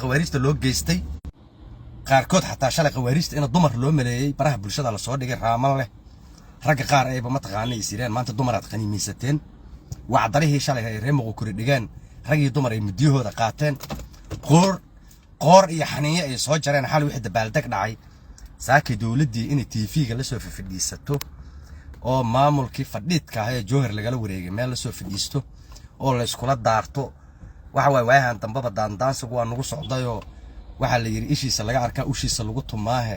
خواريجتا loo geystay qaarkood xataa shalay qawaariijta in dumar loo maleeyay baraha bulshada la soo dhigay raaman leh ragga qaar ayba ma taqaanay isireen maanta dumaraad qaniimiisateen wacdarihii shalay ay reemo kuri dhigaan ragii dumar ay midiyahooda qaateen qoor iyo xaniye ay soo jareen xal wixii dabaaldeg dhacay saakay dawladii in TV-ga la soo fadhiisato oo maamulkii fadhiidka ah ee Jowhar lagala wareegay meel la soo fadhiisto oo la iskula daarto waxa way waayahan dambaba daandaansigu waa nagu socdayo waxa la yiri ishiisa laga arkaa ushiisa lagu tumaahe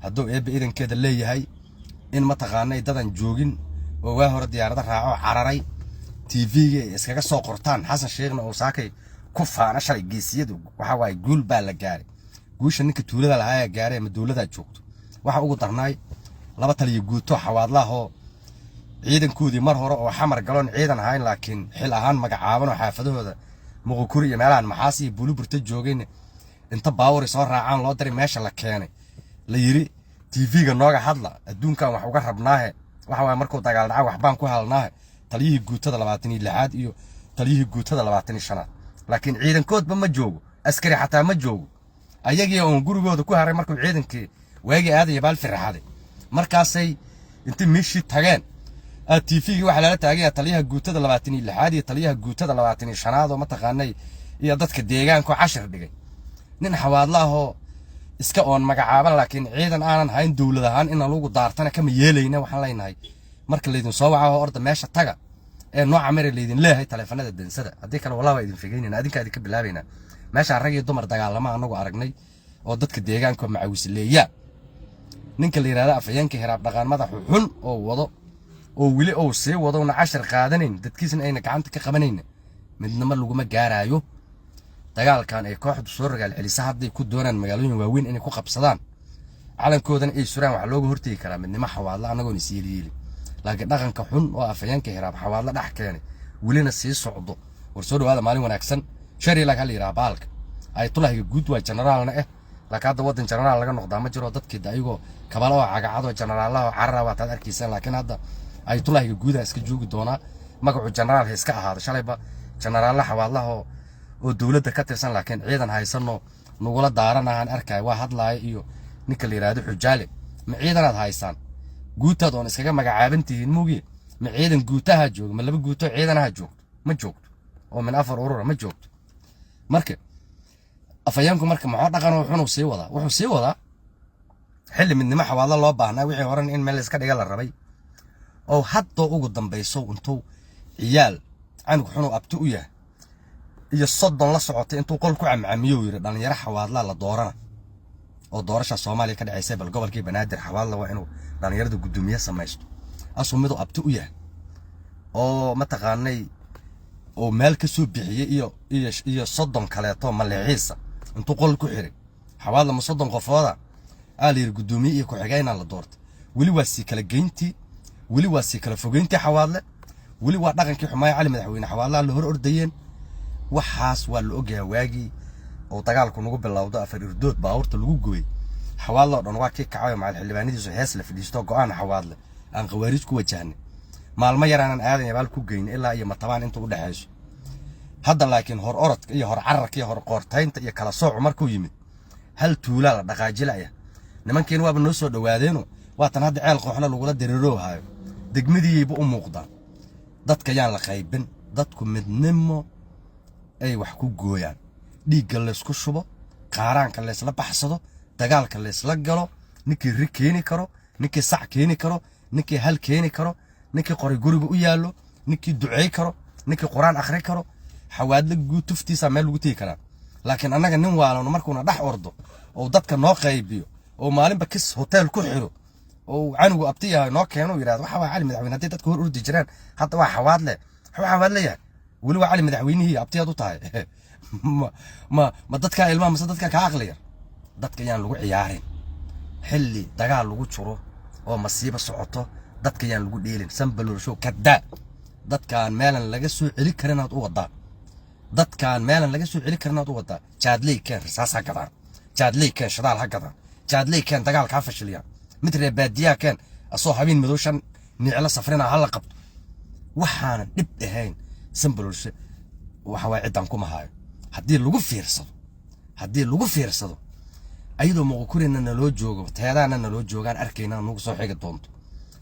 haduu eebe idankeeda leeyahay in ma taqaanay dadan joogin oo waa hore diyaarada raaco cararay TV-ga iskaga soo qortaan Xasan Sheekhna oo saakay ku faana shalay geesiyadu waxa way guul baa la gaaray guusha ninka tuulada lahaa gaaray ama dawladda joogto waxa ugu darnaay laba taliye guuto xawaadlaho ciidankoodii mar hore oo xamar galoon ciidan ahayn laakiin xil ahaan magacaaban oo xaafadahooda muqukuri iyo meelahan maxaas iyo buliburta joogeen inta baawar soo raacaan loo diray meesha la keenay la yiri TV-ga nooga hadla adduunkan wax uga rabnaahe waxa way markuu dagaal dhaca wax baan ku halnaahe taliyihii guutada 26aad iyo taliyihii guutada 25aad laakiin ciidankoodba ma joogo askari xataa ma joogo ayagii oo gurigooda ku haray markuu ciidankii waagi aadaya baal firxaday markaasay intii meeshii tageen TV-ga waxa la taagay taliyaha guutada 26aad iyo taliyaha guutada 25aad oo ma taqaanay iyo dadka deegaanka 10 dhigay nin xawaadlaho iska oon magacaaban laakiin ciidan aanan hayn dawlad ahaan in lagu daartana kama yeelayna waxaan leenahay marka leedin soo waco orda meesha taga ee nooca mare leedin leeyahay taleefanada dansada hadii kale wallahi idin figeynina adinka idin ka bilaabayna meesha rag iyo dumar dagaalama anagu aragnay oo dadka deegaanka macawis leeya ninka la yiraahdo afayeenka hiraab dhaqan madax xun oo wado oo wili oo sii wado 10 qaadanayn dadkiisna ayna gacanta ka qabanayna midnimo lagu ma gaaraayo dagaalkan ay kooxdu soo ragaal celisa haday ku doonaan magaalooyin waaweyn inay ku qabsadaan calankoodan ay suraan wax looga hortagi karaa midnimo xawaadla anagoon isiiliyay laakiin dhaqanka xun oo afayeenka hiraab xawaadla dhax keenay wilina sii socdo war soo dhawaada maalin wanaagsan shari laga liiraa baalka ay tulahiga guud waa generaalna laakiin hadda wadan generaal laga noqdaa ma jiro dadkii ayagoo kabalo oo cagacado generaalaha carra waa taad arkaysan laakiin hadda ay tulahiga guud iska joogi doona magacu generaal iska ahaado shalayba generaal xawaadlaha oo dawladda ka tirsan laakiin ciidan haysano nugula daaranahan arkay waa hadlaay iyo ninka la yiraahdo xujaale ma ciidanaad haysan guutad oo iskaga magacaabantiin muugi ma ciidan guutaha joog ma laba guuto ciidanaha joogto ma joogto oo min afar urur ma joogto marka afayeenku marka ma dhaqan wuxuu sii wadaa xilli midnimo xawaadla loo baahnaa wixii horan in meel iska dhiga la rabay oo hadda ugu dambayso intuu ciyaal anigu xunu abti u yahay iyo soddon la socotay intuu qol ku camcamiyo yiri dhalinyaro xawaadla la doorana oo doorasha Soomaaliya ka dhacaysay bal gobolkii Banaadir xawaadla waa inuu dhalinyarada gudoomiye samaysto asumidu abti u yahay oo ma taqaanay oo meel ka soo bixiyay iyo soddon kaleeto maleeciisa intuu qol ku xiray xawaadla ma soddon qofooda aalir gudoomiye iyo ku xigayna la doortay wali waa si kala geyntii wali waa si kala fogeyntii xawaadle wali waa dhaqankii xumaay cali madaxweyne xawaadla la hor ordayeen waxaas waa la ogayaa waagi oo dagaalku nagu bilowdo afar irdood baawrta lagu gooyay xawaadlo dhan waa kii kacay maal xildhibaanadiisu hees la fadhiisto go'aan xawaadle aan qawaariij ku wajahnay maalmo yaraan aadan yabaal ku geyn ilaa iyo matabaan inta u dhaxayso hadda laakiin hor orodka iyo hor cararka iyo hor qoortaynta iyo kala sooc markuu yimid hal tuula la dhaqaajilaya nimankeen waaba noo soo dhawaadeeno waatan hadda ceel qooxna lagu la diriiroo hayo degmadiiba u muuqdaan dadka yaan la qaybin dadku midnimo ay wax ku gooyaan dhiigga la isku shubo qaaraanka la isla baxsado dagaalka la isla galo ninkii ri keeni karo ninkii sac keeni karo ninkii hal keeni karo ninkii qori guriga u yaalo ninkii duceey karo ninkii quraan akhri karo xawaadla guud tuftiisa meel lagu tii karaa laakiin anaga nin waalano markuuna dhax ordo oo dadka noo qaybiyo oo maalinba kis hotel ku xiro oo canugu abtiyahay noo keeno yiraahdo waxa waa cali madaxweyne hadii dadku hor urdi jiraan hadda waa xawaadle yahay wali waa cali madaxweynihii abtiyaad u tahay ma dadka ilmaha ma dadka ka aqliya dadka yaan lagu ciyaarin xilli dagaal lagu jiro oo masiibo socoto dadka yaan lagu dheelin sanbalur show kada dadkaan meelan laga soo celi karin aad u wadaa dadkaan meelan laga soo celi karin aad u wadaa jaadley keen rasaas ha gadaan jaadley keen shadaal ha gadaan jaadley keen dagaal ka fashiliya mid reebaadiya keen asoo habeen madowshan nicla safrina hal qabto waxaan dib ahayn sanbalur waxa way ciidan kuma hayo haddii lagu fiirsado هدي لوجو فيرسدو أيضا مغكورنا نلو جوجو تهدانا نلو جوجان أركينا نوجو صو حاجة دونتو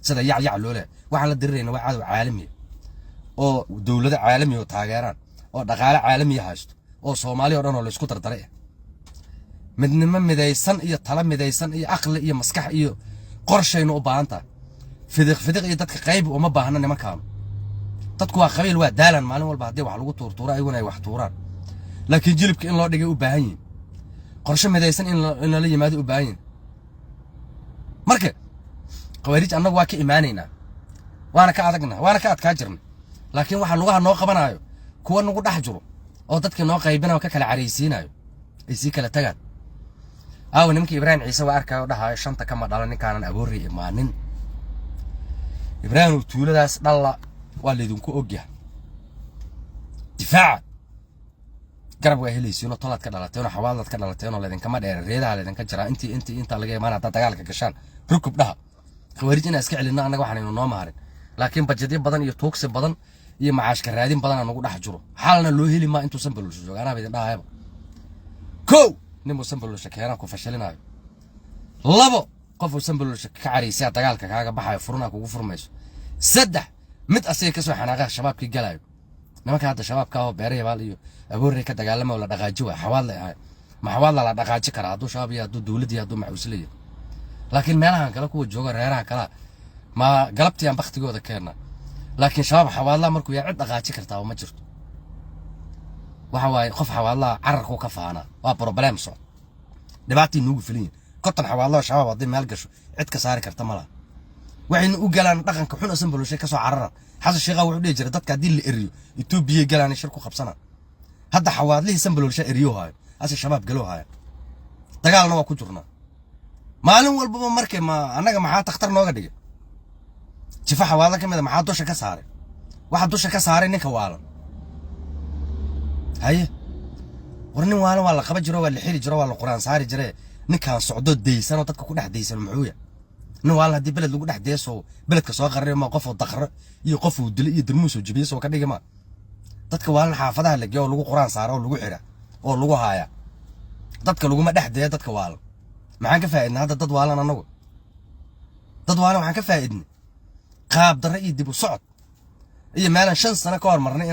سدا يع لولا وعلى درينا وعاد عالمي أو دولة عالمي وتاجران أو دقالة عالمي هاشتو أو صومالي ورانو لسكوتر طريق من مدايسن إيه طلب مدايسن إيه عقل إيه مسكح إيه قرشة إنه بانتا فدق إيه تدك قيب وما باهنا نما كان تدكوا قبيل واد دالن معلوم والبعدي وحلو طورة أيوة أي وحطوران لكن جلبك إن الله دقي وباهين قرشة مدايسن إن لي ما دي وباهين مركب قواريج أنا واقع إيمانينا وأنا كأدقنا وأنا كأتكاجرنا لكن واحد لغة نوقة بنايو كون نقول أحجره أو تدك نوقة يبنا وككل عريسينايو يسيك لا تجد أو نمكي إبراهيم عيسى وأركا وده الشنطة كما دالني كان أبوري إيمانين إبراهيم وتولى داس الله والدونكو أوجه دفاع قرب وهلي سينو طلعت كدلتين وحوالت كدلتين ولا كما دير ريدا على ذن كجرا انت لقى ما انا دغالك كشان ركب دها خوارجنا اسك علينا anaga waxaan inoo maarin laakiin budget badan iyo toogsi badan iyo macaash ka raadin badan aan ugu dhax jiro xalna loo heli ma intuu sanbal joogo ana bay dhaayaba ko nimo sanbal shakeena ku fashilinayo labo qof sanbal shak ka cariisa dagaalka kaaga baxay furna kugu furmayso saddex mid asay ka soo xanaaqa shabaabkii galayo nimanka hadda shabaabka oo beeray baal iyo abuuray ka dagaalamo wala dhaqaaji waa xawaale ma xawaale la dhaqaaji kara haduu shabaab iyo haduu dawladii haduu maxuusliyay laakiin meelahan kala kuwa jooga reeraha kala ma galabtii aan baqtigooda keenna laakiin shabaab xawaala markuu yaa cid dhaqaaji kartaa oo ma jirto waxa waay qof xawaala cararku ka faana waa problem soo dhibaatii nuugu filin qotan xawaala shabaab hadii meel gasho cid ka saari karta malaha waxayna u galaan dhaqanka xun asan bulshay ka soo cararan xasan sheekha wuxuu dhigi jiray dadka hadii la eriyo Itoobiya galaan shir ku qabsana hadda xawaadlihi san bulshay eriyo haayo asa shabaab galo haayo dagaalna waa ku jirnaa maalin walba markay ma anaga maxaa takhtar nooga dhigay jifa xawaala kamida maxaa dusha ka saaray waxa dusha ka saaray ninka waalan haye warnin waalan waa la qaba jiro waa la xiri jiro waa la quraan saari jiray ninkan socdo deeysan oo dadka ku dhex deeysan muxuu yahay nin waalan hadii beled lagu dhex deeso beledka soo qaray ma qof oo daqro iyo qof oo dil iyo dirmuus oo jibiyo soo ka dhigay ma dadka waalan xaafadaha la geeyo lagu quraan saaro oo lagu xira oo lagu haaya dadka lagu ma dhex deeyo dadka waalan maxaan ka faa'iidnaa hadda dad waalan anagu dad waalan waxaan ka faa'iidnay qaab darro iyo dib u socod iyo meelan 5 sano ka hor marnay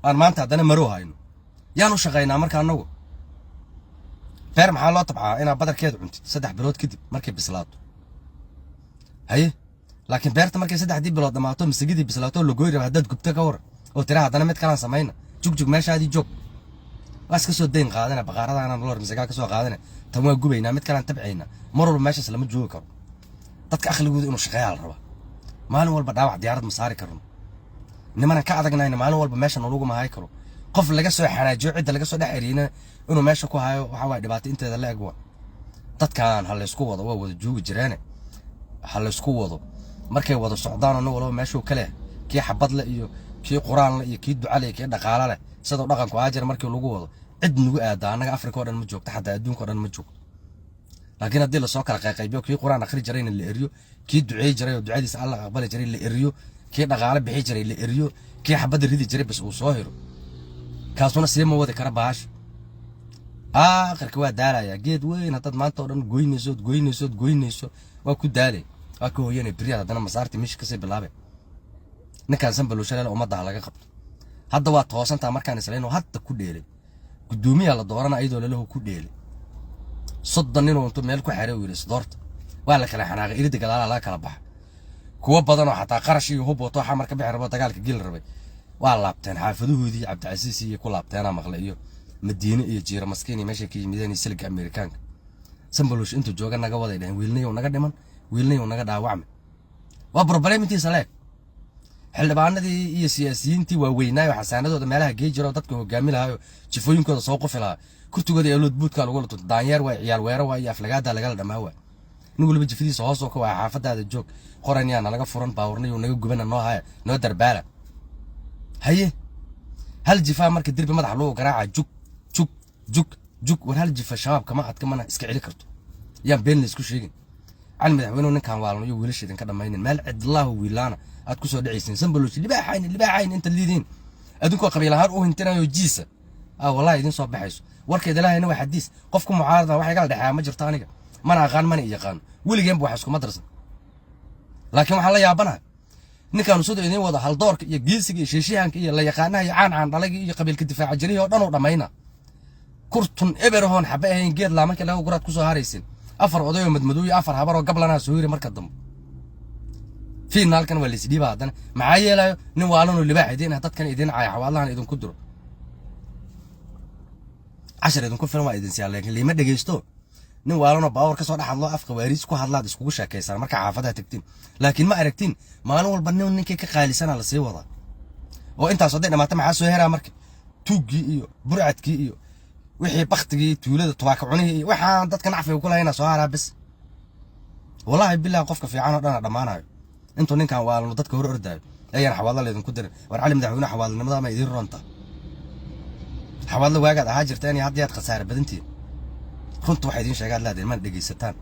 aan maanta hadana maro hayno yaan u shaqaynaa marka anagu beer maxaa loo tabcaa inaa badarkeed cuntid 3 bilood kadib markay bislaato haye laakiin beerta markay 3 bilood dhamaato misigidii bislaato la gooyay hadad gubta ka war oo tira hadana mid kala sameeyna jugjug meeshaadii joog waas ka soo deyn qaadana baqaarada aan loo misaga ka soo qaadana tan waa gubayna mid kala tabciina mar walba meeshaas lama joogo karo dadka akhligooda inuu shaqeeyo la raba maalin walba dhaawac diyaarad ma saari karno nimana ka adagnayna maalin walba meesha lagu ma hay karo qof laga soo xaraajiyo cid laga soo dhaxiriina inuu meesha ku hayo waxa waa dhibaato inteeda la eg waa dadkan hal isku wado waa wada joogi jireen hal isku wado markay wada socdaan oo walba meesha kale kii xabad la iyo kii quraan la iyo kii duca la iyo kii dhaqaale la sidoo dhaqanku aajir markii lagu wado cid nagu aada anaga Afrika oo dhan ma joogto xataa adduunka oo dhan ma joogto laakiin hadii la soo kala qaybiyo kii quraan akhri jiray in la eriyo kii duceey jiray oo ducadiisa Allah aqbali jiray la eriyo kii dhaqaale bixi jiray la eriyo kii xabad ridi jiray bas uu soo hiro kaasuna si ma wada kara baash aakhirka waa daalaya geed weyn hadad maanta oo dhan goynayso waa ku daalay waa ka hooyanay bariya hadana masaarti mish ka sii bilaabay ninkaan sanbalo shalay umada laga qabto hadda waa toosanta markaan isleeyno hadda ku dheelay gudoomiyaha la doorana ayadoo lalaho ku dheelay soddon nin oo intuu meel ku xareey wiilis doorta waa la kala xanaaqay irida gadaala la kala bax kuwa badan oo xataa qarash iyo hub wato xamar ka bixi rabo dagaalka gil rabay waa laabteen xaafaduhoodii Cabdicasiis iyo ku laabteena maqlay iyo Madiina iyo Jiira Maskiin meesha ka yimideen silka Amerikaanka sanbalosh intuu jooga naga waday dhayn wiilnayo naga dhiman wiilnayo naga dhaawacmay waa problemintiisa leeg xildhibaanadii iyo siyaasiyiintii waa weynaayo xasaanadooda meelaha geejiro dadka hogaaminayo jifooyinkooda soo qofilaa kurtigooda ee lood buudka lagu lato daanyeer waa ciyaal weero waa iyo aflagaada laga dhamaawa nin waliba jifidiisa hoos oo ka waa xaafadaada joog qoranyana laga furan baawarnayo naga gubana noo haya noo darbaala haye hal jifa marka dirbi madax loo garaaca jug war hal jifa shabaab kama adka mana iska cili karto yaan been la isku sheegin aan madaxweynuhu ninkan waalno iyo wiilashiidan ka dhamaynin meel cidlaahu wiilaana aad ku soo dhacaysin sanbalosh libaaxayn inta liidin adinku qabiil ahaan u hintinayo jiisa والله يدين صوب بحيس ورك إذا لا هنا واحد ديس قفكم معارضة واحد قال دحيح مجر تانية ما أنا أغان ماني يقان ولي جنب وحسكم مدرسة لكن ما حلا يابنا نكانوا سود إذن وضع هالدورك يجلسك يشيشيانك لا يقانا يعان عن رلاقي قبل الدفاع الجريه ودانو دمينا كرتون إبرهون حباين جيد لا marka laga guraad ku soo haraysin afar odayo madmadooy afar habaro gablana soo yiri marka dambe finaalkan waa lisdii baadan maxaa yeelayo nin waalano libaaxideen dadkan idin caay xawaalaan idin ku diro 10 idin ku filan waa idin siyaa laakiin liima dhageysto nin waalano baawar ka soo dhaxadlo afka waariis ku hadlaad iskugu sheekaysan marka xaafadaha tagtiin laakiin ma aragtiin maalin walba ninkii ka qaalisan la sii wada oo intaas oo dhamaata maxaa soo heraa marka tuugi iyo burcadkii iyo wixii baqtigii tuulada tobaaka cunihii waxaan dadka nacfiga ku lahayn soo haraa bas wallahi billaah qofka fiican oo dhan dhamaanayo intuu ninkan waalano dadka hor ordaayo ayaan xawaalo leedin ku dirin war cali madaxweyne xawaalnimada ma idin ronta xawaalo waagaad ahaa jirteen hadii aad khasaare badantiin runtu waxa idin sheegaad laadeen ma dhageysataan